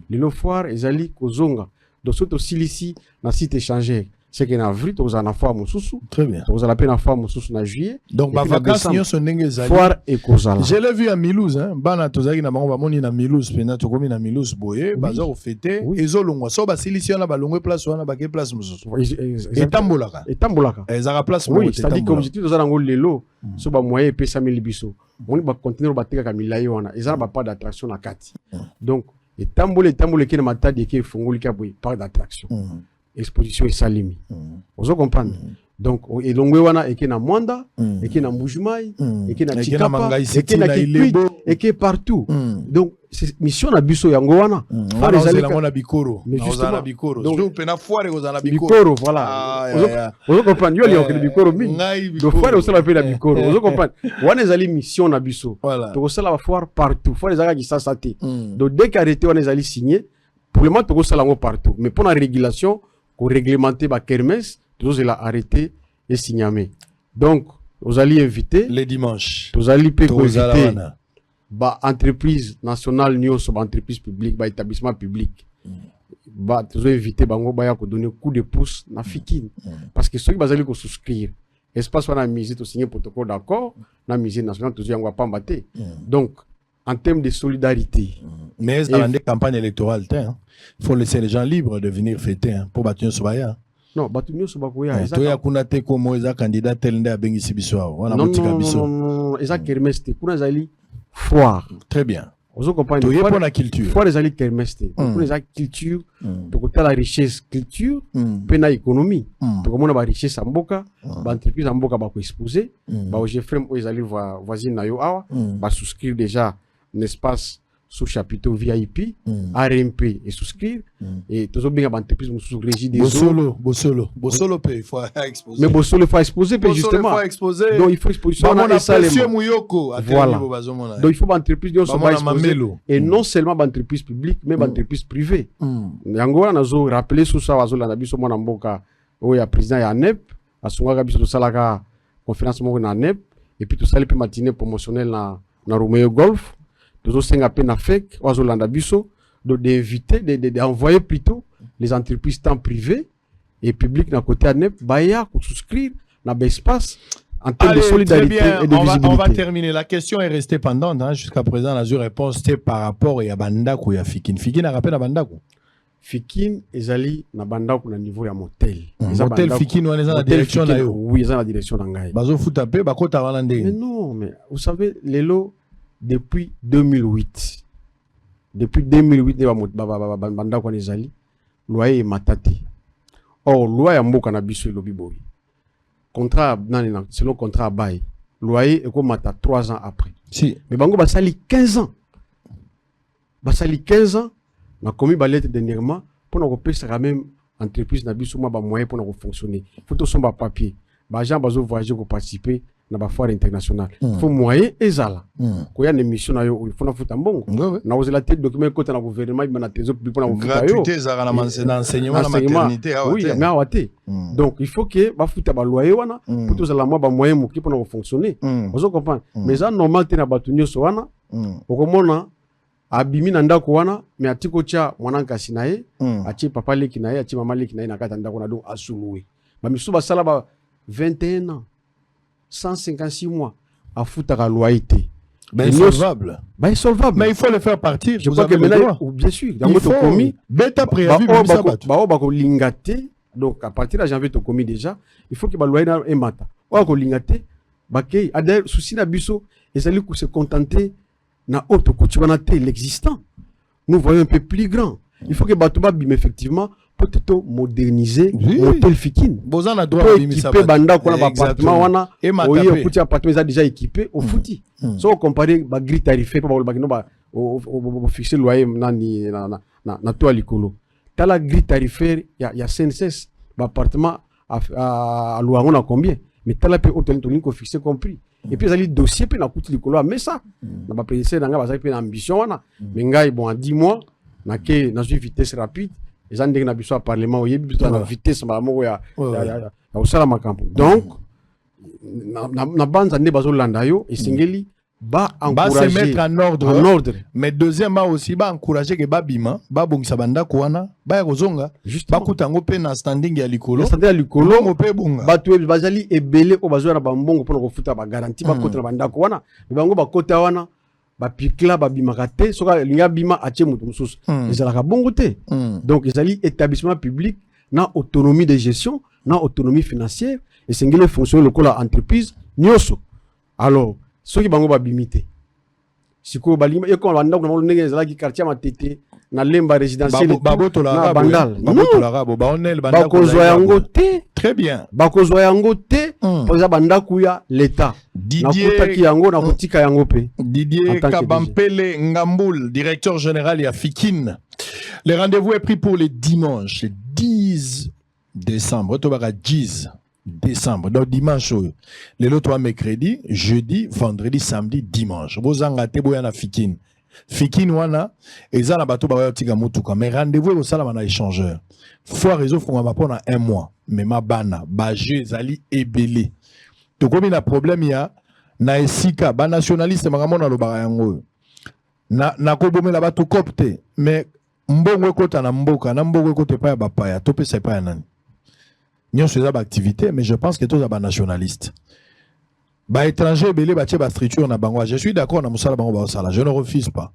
Les lots foire les alliés zonga. Donc surtout ici na site échangé. C'est qu'il y a un avril, tu as une fois Moussoussou. Très bien. Tu as la peine à faire Moussoussou en juillet. Donc, ma vacances, nous sommes en foire et Kozala. Je l'ai vu à Milouz, hein. Bana Tozaki na bango bamoni na Milouz, pena to komi na Milouz boye, bazar au fêté, ezo longwa so ba silisi na ba longwe place wana ba ke place Moussoussou. Et tambolaka. Et tambolaka. Ezara place oui, c'est-à-dire comme j'étais dans un lelo, so ba moyen pe 100 000 biso. On va continuer ba teka kamila yo wana. Ezara ba pas d'attraction na kati. Donc, et tambole qui na matadi qui fongoli ka boye, pas d'attraction. Exposition et salimi. Vous comprenez? Donc, et l'ongwewana et qui na Mwanda, et qui na Mbujimai, et qui na Chikapa, et qui na Kikwit, et qui est partout. Donc, c'est mission na biso yangowana. Faire les alliés na Bikoro. Mais justement, Bikoro. Donc, pena foire aux na Bikoro, voilà. Vous comprenez? Yo li on Bikoro mi. Donc, foire aussi la paix na Bikoro. Vous comprenez? Wana zali mission na biso. Donc, ça la foire partout. Foire les alliés qui s'assaté. Donc, dès qu'arrêté wana zali signé, pour le moment, tout ça lango partout. Mais pour la régulation, pour réglementer la kermesse, tous ils l'ont arrêté et signé. Donc, vous allez inviter les dimanches. Vous allez inviter bah entreprise nationale, nous sommes entreprise publique, bah établissement public. Bah vous allez inviter bango bah ya donner coup de pouce na fikine. Parce que ceux qui bazali ko souscrire, espace wana mise to signer protocole d'accord, na mise nationale tous yango pas mbaté. Donc en termes de solidarité. Mais dans des campagnes électorales, il faut laisser les gens libres de venir fêter pour battre Sobaya. Non, battre Sobakoya. Tu as kunate comme les candidats tels à Bengi Sibiswa. Non, ils ont kermeste. Kuna zali foire. Très bien. Vous comprenez? Tu es pour la culture. Foire les ali kermeste. Pour les culture, pour côté la richesse culture, pena économie. Pour comment la richesse amboka, ba entreprise amboka ba ko exposer, ba au Jefrem ils ali voisine na yo awa, ba souscrire déjà un espace sous chapiteau VIP, RMP et souscrire. Et tous bien entreprise sous régie des Bosolo il faut exposer. Mais Bosolo il faut exposer justement. Il faut exposer. Donc il faut exposition on a ça voilà. Donc il faut entreprise qui sont exposées et non seulement entreprise publique mais entreprise privée. Yango on a rappelé sous ça wazo la biso mona mboka o ya président ya NEP asunga biso to salaka conférence mo na NEP et puis tout ça les matinée promotionnelle na Romeo Golf. Nous avons appelé na FEC, Wazolanda Biso, d'inviter, d'envoyer plutôt les entreprises tant privées et publiques d'un côté à NEP, Baya, pour souscrire dans l'espace en termes de solidarité et de visibilité. On va terminer. La question est restée pendante. Hein. Jusqu'à présent, la réponse c'était par rapport à Bandako et à Fikin. Fikin a rappelé à Bandako. Fikin, ezali na Bandako na niveau ya motel. Motel Fikin, on est dans la direction là. Oui, ils sont dans la direction d'Angaï. Bazo foutape, bako tavalande. Mais non, mais vous savez, les lots, depuis 2008, Bandako na ezali, loyer est matati. Or, loi ya mboka na biso lobi boy. Contrat, selon contrat bail, loyer est comme mata 3 ans après. Si. Mais bango basali 15 ans. Basali 15 ans, na commis ba lettre dernièrement pour nous repérer quand même entreprise na biso ba moyen pour nous fonctionner. Faut tout son ba papier. Ba gens bazo voyager pour participer na ba foire internationale. Faut moyen ezala. Ko ya émission na yo, il faut na futa mbongo. Na ozela te document côté na gouvernement ba na trésor public pour na futa yo. Gratuité ezala na enseignement na maternité. Oui, mais awate. Donc il faut que ba futa ba loyer wana pour tout la moi ba moyen mo ki pour na fonctionner. Vous comprenez? Mais ça normal te na batunyo so wana. Okomona abimi na ndako wana me atiko cha mwananka sinaye achi papa leki naye achi mama leki naye nakata ndako na do asuluwe ba misu basala ba 21 ans 156 mois à foutre à loyer. Ben insolvable. Ben insolvable. Mais il faut le faire partir. Je crois que maintenant, bien sûr, dans votre commis, bêta préavis bako lingate. Donc à partir de janvier to commis déjà, il faut que ba loyer na emata. O ko lingate, bakay adè souci na biso, et allez se contenter na autre coutume l'existant. Nous voyons un peu plus grand. Il faut que Batouba bim effectivement peut-être moderniser l'hôtel Fikin. Bozan a droit à équiper banda qu'on a appartement wana. Oui, un petit appartement déjà équipé au fouti. Si on compare ba grille tarifaire pour le bagino ba au fixer loyer na toi likolo. T'as la grille tarifaire il y a CNSS ba appartement à louer on a combien? Mais t'as la paie hôtel qu'on fixé compris. Et puis, les dossiers, puis, on a coûté le colo, mais ça, on va préciser, on a une ambition, mais gars, bon, en 10 mois, on a une vitesse rapide, les gens ont besoin de parlement, il y a une vitesse, donc, na bande, on a besoin de et Singeli, va encourager. Se mettre en ordre. Mais deuxièmement aussi, va encourager que Babima, Babong Sabanda Kouana, Bayozonga, Bakutango Pena standing à l'icolo. Standing à l'icolo, Batu Bazali et Belé au Bazouana Bambong pour nous foutre la garantie, Bakota Banda Kouana, Bango Bakota Wana, Bapikla, Babimakate, Soka, Liabima, Achemutumsus, ils allaient bongoté. Donc, ils allaient établissement public, na autonomie de gestion, na autonomie financière, et Singeli fonctionne le col à entreprise, Nyoso. Alors, ceux qui bango ba bimité siko balima et quand on a ndenge za ki quartier matete na lemba résidentiel na bandal bako zoyango te très bien bako zoyango te pour za bandako ya l'état na kutaki yango na kutika yango pe Didier Kabampele Ngamboul directeur général ya Fikin. Le rendez-vous est pris pour le dimanche 10 décembre tobaka 10 décembre, donc dimanche, les autres mercredi, jeudi, vendredi, samedi, dimanche. Vous en gâtez, vous en Fikin. Fikin, wana, et ça, la bateau, mais rendez-vous, au salam, échangeur. Fois réseau, faut qu'on un mois. Mais ma bana, bajé, zali, ebélé. Tout comme il y a un problème, il y a, na esika, ba nationaliste, magamona, lo barayango. Na kobome la bateau copte, mais mbongo kota na mboka, na mbongo kote pa ya bapaya, tope se pa ya nani. Nous faisons des activités, mais je pense que tous les nationalistes. Les étrangers, les structures, je suis d'accord, je ne refuse pas.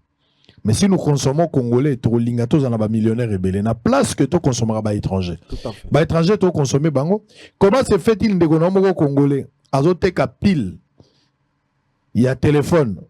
Mais si nous consommons congolais, tous les millionnaires et la place que tu consommeras les étrangers. Les étrangers, tu consommes bango. Comment se fait-il que les congolais, azote ka pile, il y a téléphone,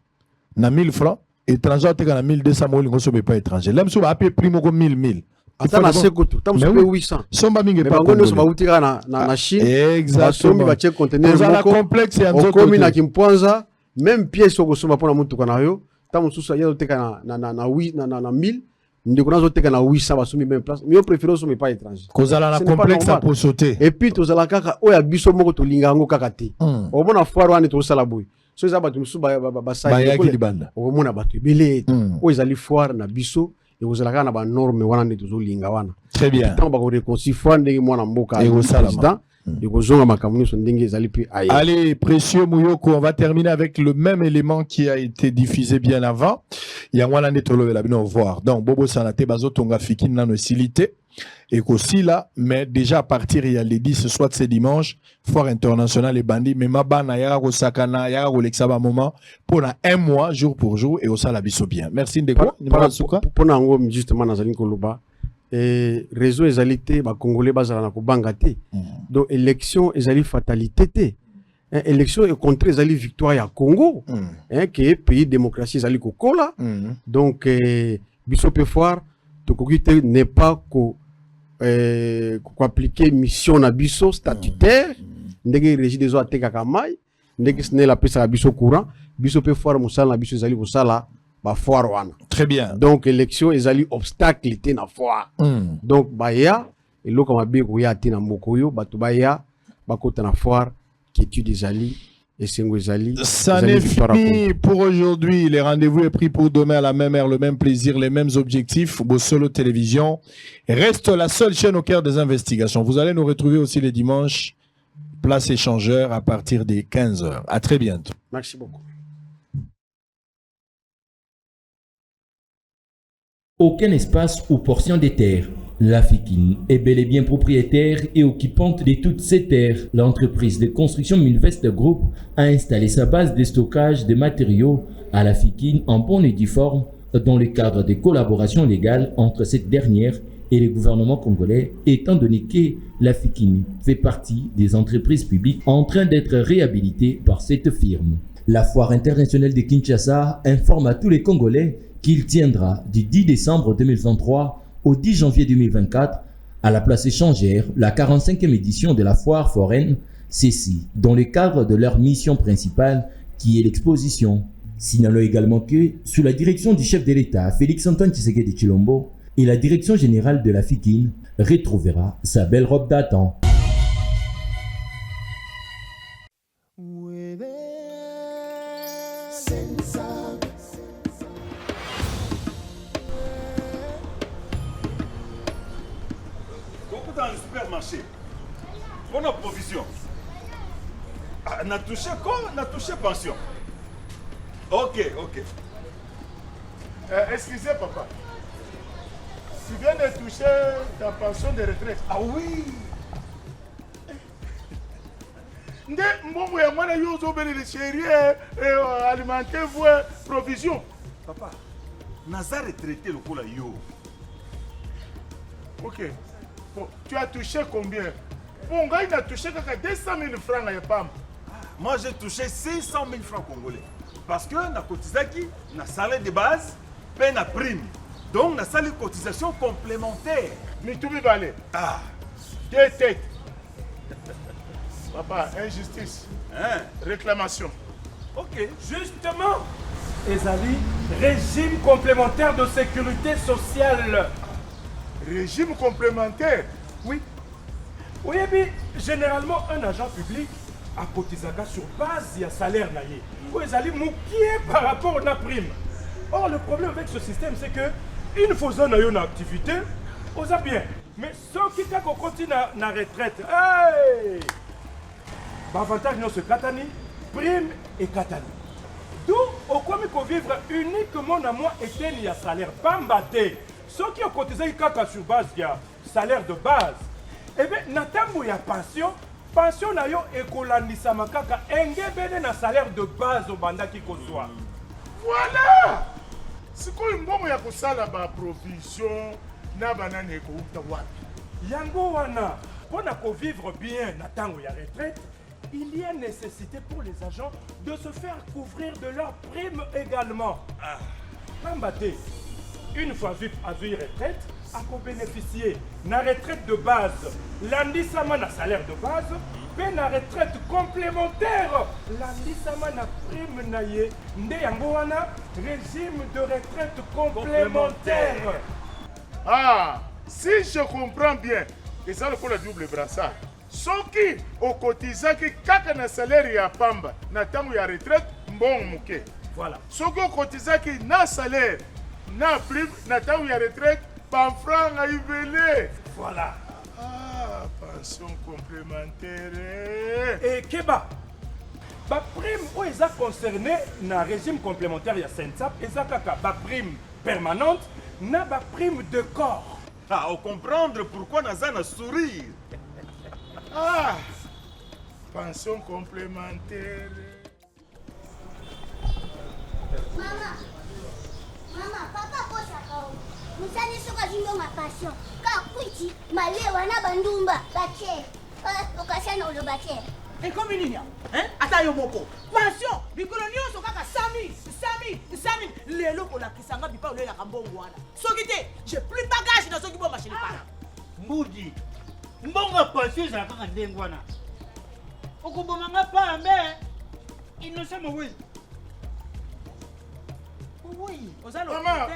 na 1000 francs, étranger, tu as 1200 francs, ils ne consomment pas étrangers. L'homme sur appelé primo comme 1000. Attends, na sekoto, tam sope 800. Somba mingi pa Congo. Mais bautira na Chine. Exactement. Basomi ba conteneur moko. Complexe ya nzoto. Okomi na Kimpwanza, même pièce au kosoma pona mutu kana yo, tant que ça y a d'autres cas na 1000 ndeko nazo teka na 800 basumi même place mais préféré so mais pas étranger kozala na complexe pour sauter et puis tozala kaka oya biso moko to linga ngo kaka te o mona foire wana to sala boy so za batu musu ba sa yaki libanda o mona batu belé o ezali foire na biso et kozala kaka na ba norme wana nde tozo linga wana très bien tant ba ko réconcilier foire ndenge mwana mboka président. Allez, précieux Mouyoko, on va terminer avec le même élément qui a été diffusé bien avant. Il y a un tolo la bien voir. Donc, Bobo Sanate Bazo Tonga Fikin n'a facilité. Et qu'aussi là, mais déjà à partir, il y a les 10, soit c'est dimanche, foire internationale et bandit, mais ma bana, yara ko sakana, yara ko lexaba moment, pour un mois, jour pour jour, et au salabiso bien. Merci Ndeko. Pour n'ango, justement, dans Zaline Koluba. Et réseau ezalité ba congolais bazala na ko bangate donc élection ezali fatalité té élection et contre ezali victoire ya Congo que pays démocratie ezali ko kola donc biso pe foire to kokite n'est pas ko appliquer mission na biso statutaire ndenge régie des eaux ateka kamai ndenge sne la pesa biso courant biso pe foire musala na biso ezali ko sala ba foire wana. Très bien. Donc élection ezali obstacle té na foire. Donc baya eloko mabe ko ya té na mokoyo batu baya bakota na foire qui étude ezali et sengo ezali. Ça n'est fini pour aujourd'hui. Les rendez-vous est pris pour demain à la même heure, le même plaisir, les mêmes objectifs. Bossolo Télévision reste la seule chaîne au cœur des investigations. Vous allez nous retrouver aussi les dimanches, place échangeur à partir des 15h. À très bientôt. Merci beaucoup. Aucun espace ou portion des terres. La Fikine est bel et bien propriétaire et occupante de toutes ces terres. L'entreprise de construction Milvest Group a installé sa base de stockage de matériaux à la Fikine en bonne et due forme dans le cadre de collaborations légales entre cette dernière et le gouvernement congolais, étant donné que la Fikine fait partie des entreprises publiques en train d'être réhabilitées par cette firme. La foire internationale de Kinshasa informe à tous les Congolais qu'il tiendra du 10 décembre 2023 au 10 janvier 2024 à la place échangère la 45e édition de la foire foraine CECI, dans le cadre de leur mission principale qui est l'exposition. Signalons également que, sous la direction du chef de l'État Félix-Antoine Tshisekedi Tshilombo et la direction générale de la Fikine, retrouvera sa belle robe d'attente. Dans le supermarché, on a provision. On a touché quoi? On a touché pension. Ok. Excusez papa. Tu viens de toucher ta pension de retraite. Ah oui. Nde mbongo ya mwana yo zobele le chéri alimenter vous provision. Papa, Nazar retraité le coup là yo. Ok. Bon, tu as touché combien? Bon, gars, il a touché 200 000 francs à PAM. Moi, j'ai touché 500 000 francs congolais. Parce que na cotisaki, na salaire de base, paie na prime. Donc, na salaire de cotisation complémentaire. Mais tout va aller. Ah. 2 têtes. Papa, injustice. Hein? Réclamation. Ok. Justement, Ezali, régime complémentaire de sécurité sociale. Régime complémentaire? Oui. Oui, mais généralement, un agent public a cotisé sur base de salaire naïe. Oui, Ezali, moukié par rapport à la prime. Or, le problème avec ce système, c'est que une fois qu'on a une activité, on a bien. Mais ceux qui continuent à la retraite, hey! Avantage non se katani, prime et katani. D'où au quoi il faut vivre uniquement dans moi et à salaire bambaté. Ceux qui ont cotisé sur base de salaire de base. Eh bien, natambo ya pension na yo ekolandisa makaka engebene na salaire de base au banda qui kozwa. Voilà! C'est quoi une bombe ya kosala ba provision na banane ekouta wapi? Yango wana, pour vivre bien na tango ya retraite, il y a nécessité pour les agents de se faire couvrir de leurs primes également. Pambaté, une fois à vie retraite, à bénéficier de la retraite de base, l'andissement na salaire de base, puis la retraite complémentaire, l'andissement na prime naye, nde yango wana, régime de retraite complémentaire. Ah, si je comprends bien, et ça pour le double brassard. Soki okotizaki kaka na salaire ya pamba na tango ya retraite mbongo muke. Voilà. Soki okotizaki na salaire na prime na tango ya retraite banfranga ibele. Voilà. Ah, pension complémentaire. Et Keba, ba prime où ils ont concerné na régime complémentaire ya SENSAP, ils ont kaka ba prime permanente na ba prime de corps. Ah, au comprendre pourquoi Nazana sourire. Ah, pension complémentaire. Mama, papa kosa kao. Musani soka zindo ma passion. Ka kwiti malewa na bandumba bache. Okashana olo bache. Et comme il y a, hein, attends moko. Pension, bikolonio so kaka Sami, lelo ko la kisanga bipa ole la kambongo wana. Soki te, j'ai plus de bagage dans soki bo machine para. Mbudi. Mbongo pension za kaka ndengwana. Okubomanga pa mbe. Innocent oui. Oui, ozalo. Maman,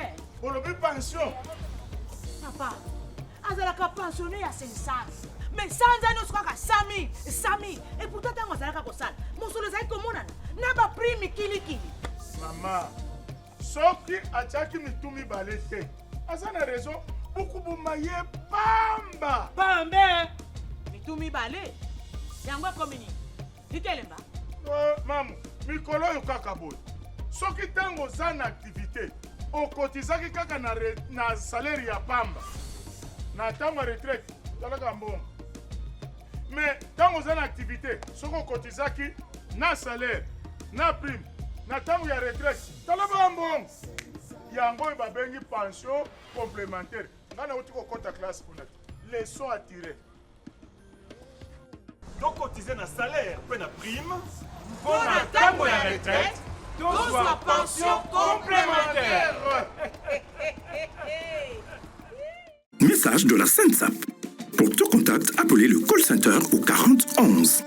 olobi pension. Papa, azalaka pensionné ya SENSAP. Mais sans anneau soka Sami. Et pourtant tango azalaka kosala. Mosolo zai komona na ba prime kilikili. Maman, soki achaki mitumi balete. Azana raison, beaucoup bumaye pamba. Pambe. Mitumi bale. Yango komini. Dikelemba. Maman, mikolo yo kaka boy. Soki tango zana activité, okotizaki kaka na salaire ya pamba. Na tango retraite, talaka mbongo. Mais tango zana activité, soko okotizaki na salaire, na prime, na tango ya retraite, talaka mbongo. Yango babengi pension complémentaire. Ngana uti kokota classe kuna. Leçon à tirer. Donc cotiser na salaire, pe na prime. Pour la tango ya retraite, tout soit pension complémentaire. Message de la SENSAP. Pour tout contact, appelez le call center au 40 11.